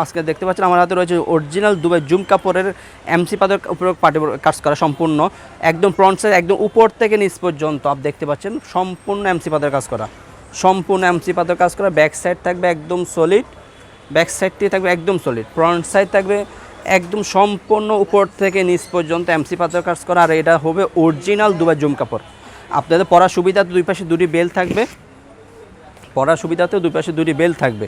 আজকে দেখতে পাচ্ছেন আমার হাতে রয়েছে অরিজিনাল দুবাই জুম কাপড়ের এমসি পাতের উপরে পাটি কাজ করা সম্পূর্ণ একদম ফ্রন্ট সাইড একদম উপর থেকে নিচ পর্যন্ত আপনি দেখতে পাচ্ছেন সম্পূর্ণ এমসি পাতের কাজ করা, সম্পূর্ণ এমসি পাতের কাজ করা। ব্যাক সাইড থাকবে একদম সলিড, ব্যাক সাইডটি থাকবে একদম সলিড, ফ্রন্ট সাইড থাকবে একদম সম্পূর্ণ উপর থেকে নিচ পর্যন্ত এমসি পাতের কাজ করা। আর এটা হবে অরিজিনাল দুবাই জুম কাপড়। আপনাদের পরার সুবিধাতে দুই পাশে দুটি বেল থাকবে, পরার সুবিধাতে দুই পাশে দুটি বেল থাকবে,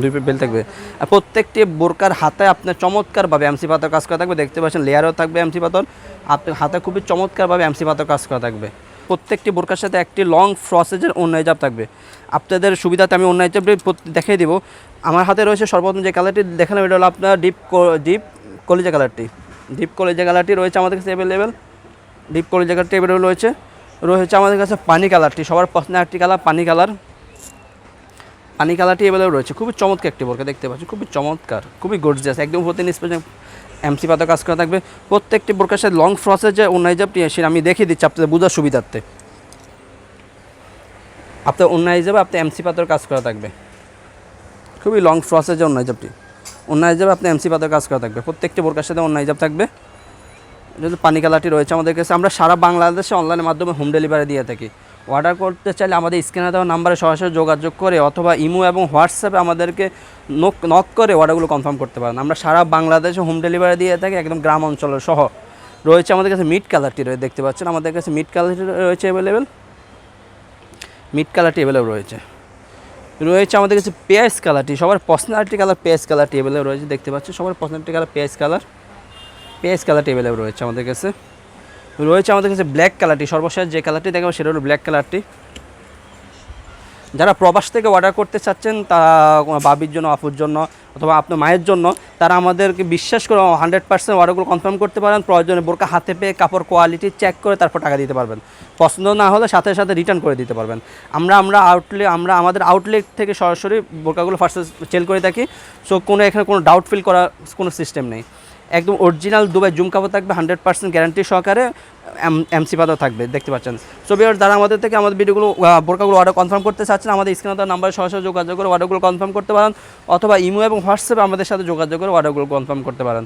দুই বেল থাকবে। আর প্রত্যেকটি বোরকার হাতে আপনার চমৎকারভাবে এমসি পাথর কাজ করা থাকবে। দেখতে পাচ্ছেন লেয়ারও থাকবে এমসি পাথর, আপনার হাতে খুবই চমৎকারভাবে এমসি পাথর কাজ করা থাকবে। প্রত্যেকটি বোরকার সাথে একটি লং ফ্রসেজের অন্য হিজাব থাকবে। আপনাদের সুবিধাতে আমি অন্য হিজাবটি দেখিয়ে দিব। আমার হাতে রয়েছে সর্বপ্রথম যে কালারটি দেখালাম এটা হলো আপনার ডিপ কলিজা কালারটি। ডিপ কলিজা কালারটি রয়েছে আমাদের কাছে অ্যাভেলেবেল। ডিপ কলিজা কালারটি অ্যাভেলেবেল রয়েছে আমাদের কাছে পানি কালারটি, সবার পছন্দের একটি কালার পানি কালার। পানি কালারটি এভেলেবল রয়েছে, খুবই চমৎকার একটি বোরকা দেখতে পাচ্ছি, খুবই চমৎকার, খুবই গর্জিয়াস, একদম হতে নিষ্পেষ এমসি পাতা কাজ করা থাকবে। প্রত্যেকটি বোরকার সাথে লং ফ্রসের যে অন্য হিজাবটি এসে আমি দেখিয়ে দিচ্ছি আপনাদের বোঝার সুবিধার্থে। আপনার অন্য হিজাবে আপনার এমসি পাতার কাজ করা থাকবে, খুবই লং ফ্রসের যে অন্য হিজাবটি, অন্য হিজাবে আপনার এমসি পাতার কাজ করা থাকবে। প্রত্যেকটি বোরকার সাথে অন্য হিজাব থাকবে। যেহেতু পানি কালারটি রয়েছে আমাদের কাছে, আমরা সারা বাংলাদেশে অনলাইনের মাধ্যমে হোম ডেলিভারি দিয়ে থাকি। অর্ডার করতে চাইলে আমাদের স্ক্রিনে দেওয়া নাম্বারে সরাসরি যোগাযোগ করে অথবা ইমো এবং হোয়াটসঅ্যাপে আমাদেরকে নক করে অর্ডারগুলো কনফার্ম করতে পারেন। আমরা সারা বাংলাদেশে হোম ডেলিভারি দিয়ে থাকি, একদম গ্রাম অঞ্চলের সহ। রয়েছে আমাদের কাছে মিড কালারটি রয়েছে, দেখতে পাচ্ছেন আমাদের কাছে মিড কালারটি রয়েছে অ্যাভেলেবেল, মিড কালারটি অ্যাভেলেবেল রয়েছে আমাদের কাছে পেঁয়াজ কালারটি, সবার পার্সোনালিটি কালার পেঁয়াজ কালারটি অ্যাভেলেবেল রয়েছে, দেখতে পাচ্ছেন সবার পার্সোনালিটি কালার পেঁয়াজ কালারটি অ্যাভেলেবেল রয়েছে আমাদের কাছে। রয়েছে আমাদের কাছে ব্ল্যাক কালারটি, সর্বশেষ যে কালারটি দেখাবো সেটা হলো ব্ল্যাক কালারটি। যারা প্রবাস থেকে অর্ডার করতে চাচ্ছেন, তারা বাবির জন্য, আপুর জন্য অথবা আপনার মায়ের জন্য, তারা আমাদেরকে বিশ্বাস করে 100% অর্ডারগুলো কনফার্ম করতে পারেন। প্রয়োজনে বোরকা হাতে পেয়ে কাপড় কোয়ালিটি চেক করে তারপর টাকা দিতে পারবেন। পছন্দ না হলে সাথে সাথে রিটার্ন করে দিতে পারবেন। আমরা আমাদের আউটলেট থেকে সরাসরি বোরকাগুলো ফার্স্ট সেল করে থাকি। সো এখানে কোনো ডাউট ফিল করার কোনো সিস্টেম নেই। একদম অরিজিনাল দুবাই জুম কাপড় থাকবে, 100% গ্যারান্টি সহকারে এমসি পাতা থাকবে, দেখতে পাচ্ছেন। সো ভিউয়ার্স, যারা আমাদের থেকে আমাদের ভিডিওগুলো বোরকাগুলো অর্ডার কনফার্ম করতে চাচ্ছেন, আমাদের স্ক্রিনে দেওয়া নাম্বারে সরাসরি যোগাযোগ করে অর্ডারগুলো কনফার্ম করতে পারেন অথবা ইমো এবং হোয়াটসঅ্যাপে আমাদের সাথে যোগাযোগ করে অর্ডারগুলো কনফার্ম করতে পারেন।